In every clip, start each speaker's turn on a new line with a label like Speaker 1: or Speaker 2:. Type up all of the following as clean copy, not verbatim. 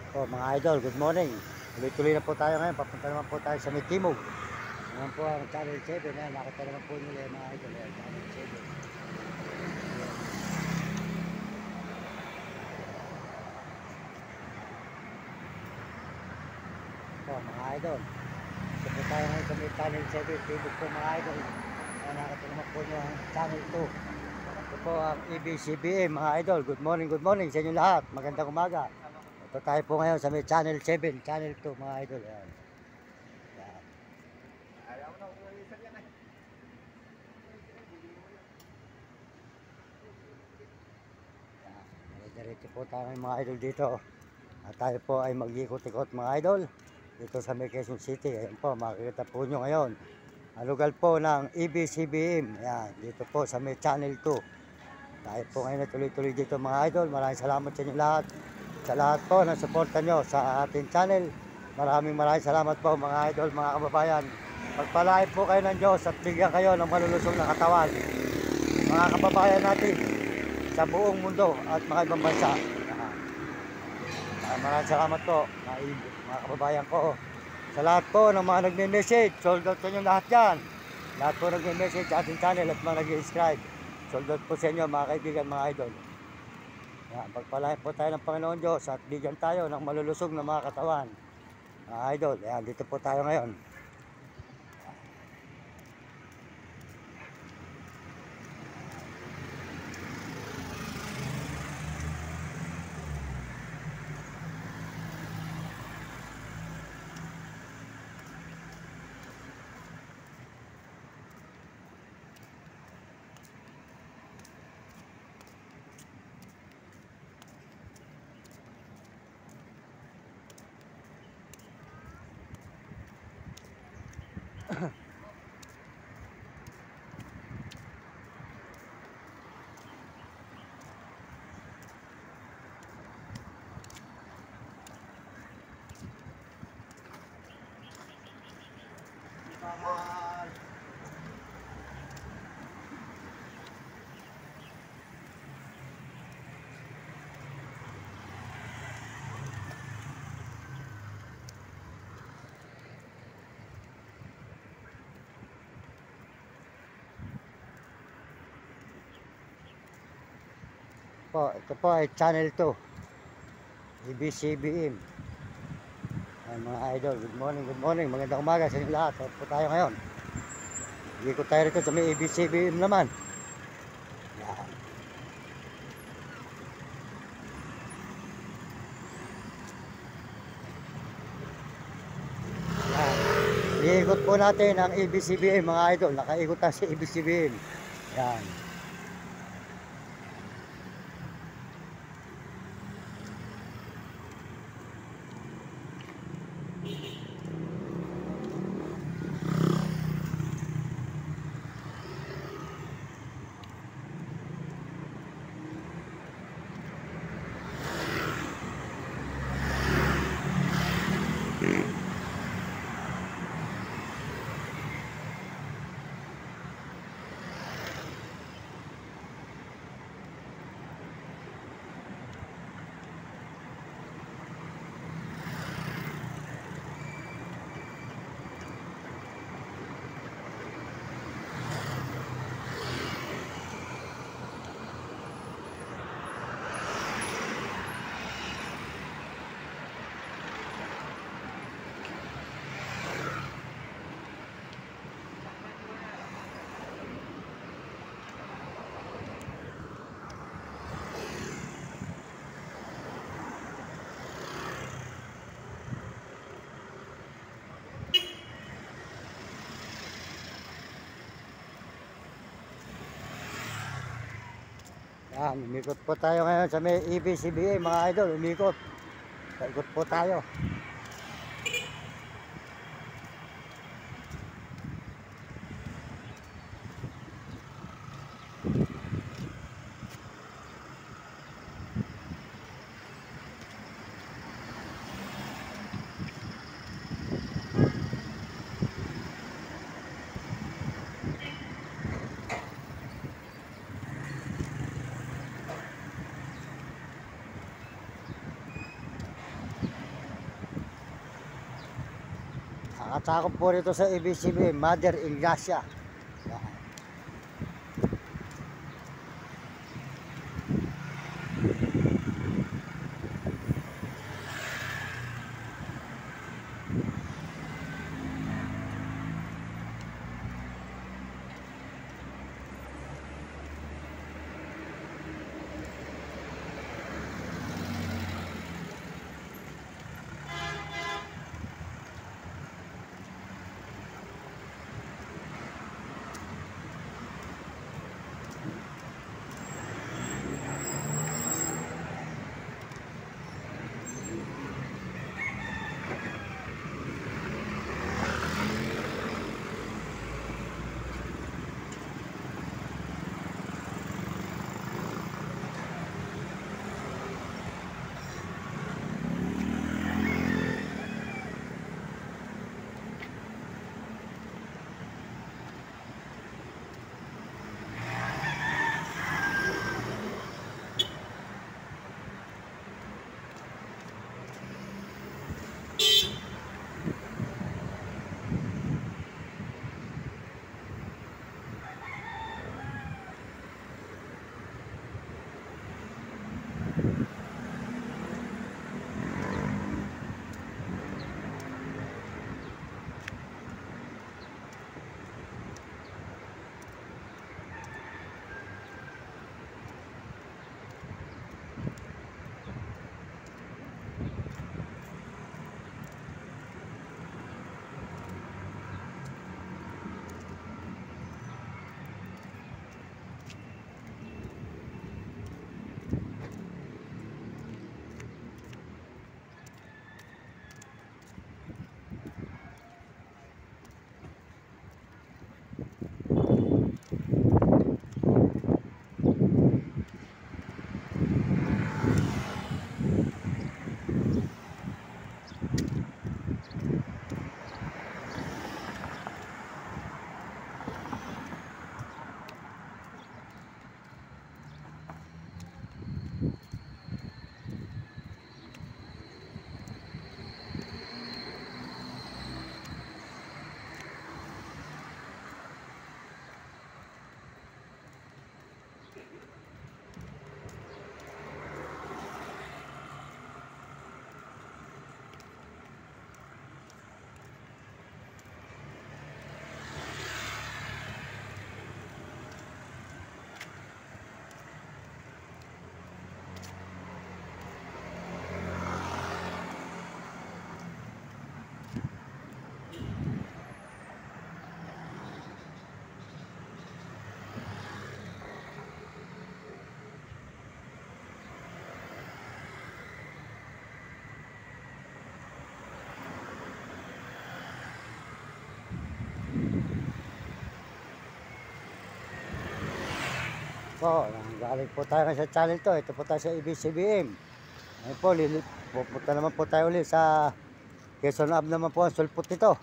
Speaker 1: Po mga idol, good morning. Tuloy-tuloy na po tayo ngayon. Papunta naman po tayo sa Mitimog. Naman po ang Channel 7. Ayan, nakita naman po nila yung mga idol. Ayan, Channel 7. Po mga idol. Ito po tayo ngayon sa may Channel 7. Tibog po mga idol. Ayan, nakita naman po nyo ang Channel 2. Ito po ang EBCBM mga idol. Good morning sa inyo lahat. Magandang umaga. Ito tayo po ngayon sa may Channel 7, Channel 2 mga idol. Ayan. Ayan.
Speaker 2: Ayaw na, ulisan yan eh.
Speaker 1: Diretso po tayo mga idol dito. At tayo po ay mag-ikot-ikot mga idol dito sa may Quezon City. Ayan po, makikita po nyo ngayon ang lugar po ng EBCBM. Ayan, dito po sa may Channel 2. Tayo po ngayon na tuloy-tuloy dito mga idol. Maraming salamat sa inyo lahat. Sa lahat po ng suporta nyo sa ating channel. Maraming salamat po mga idol, mga kababayan. Pagpalain po kayo ng Diyos at bigyan kayo ng malulusog na katawan. Mga kababayan natin sa buong mundo at mga ibang bansa. Maraming salamat po mga kababayan ko. Sa lahat po ng mga nagme-message, sold out sa inyo lahat yan. Lahat po nagme-message sa ating channel at mga nag-subscribe. Sold out po sa inyo mga kaibigan, mga idol. Yan, pagpalain po tayo ng Panginoon Diyos at bigyan tayo ng malulusog na mga katawan. Mga idol, yan, dito po tayo ngayon.
Speaker 2: Mahal.
Speaker 1: Ito po ay Channel 2. EBCBM. Ay, mga idol, good morning. Magandang umaga sa inyo lahat. Ito po tayo ngayon. Hindi ko tayo rito sa may EBCBM naman. Yan. Yan. Iikot po natin ang EBCBM mga idol. Nakaikot tayo sa EBCBM. Yan. Yan, umikot po tayo ngayon sa may EBCBA mga idol, umikot. Ikot po tayo. Nakasakop po rito sa ABCBM, Mother Ignacia. Yan. Po, galing po tayo sa channel to. Ito po tayo sa ABCBM. Ngayon po, pupunta naman po tayo ulit sa Quezon Ave naman po ang sulpot nito.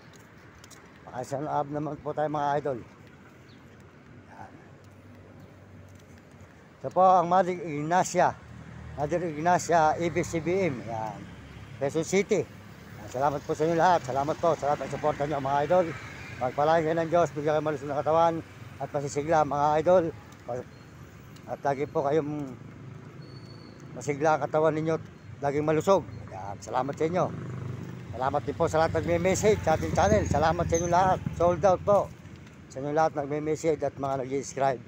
Speaker 1: Quezon Ave naman po tayo mga idol. Yan. Ito po ang Mother Ignacia. Mother Ignacia ABCBM. Yan. Quezon City. Yan. Salamat po sa inyo lahat. Salamat po. Salamat ang suporta nyo mga idol. Pagpalain kayo ng Diyos. Bigyan kayo malusog na katawan. At pasisigla mga idol. At lagi po kayong masigla ang katawan ninyo, laging malusog. Yan, salamat sa inyo. Salamat din po sa lahat nagme-message sa ating channel. Salamat sa inyo lahat. Sold out po. Sa inyo lahat nagme-message at mga nag-subscribe.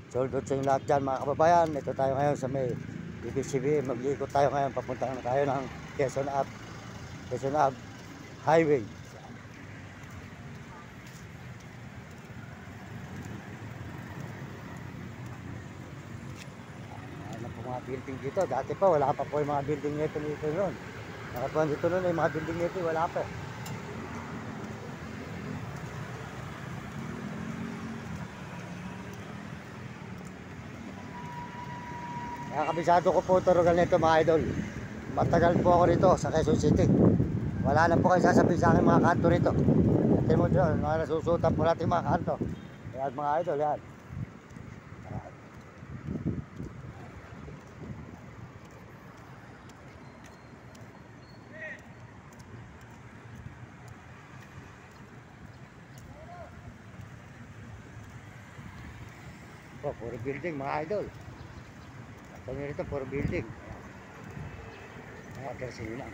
Speaker 1: Sold out sa inyo lahat dyan mga kababayan. Ito tayo ngayon sa may ABCBM. Mag-iikot tayo ngayon. Papunta na tayo ng Quezon Ave Highway. Mga building dito. Dati pa wala pa po yung mga building nito noon. Nakatuan dito noon ay mga building nito wala pa. Kaya kabisado ko po ito lugar nito mga idol. Matagal po ako rito sa Quezon City. Wala na po kayo sasabihin sa akin mga kanto rito. Ito mo dito, mga nasusutan po natin mga kanto. Kaya mga idol yan. Po, puro building mga idol. Ito nyo rito, puro building. Ayan. Ayan, kersin lang.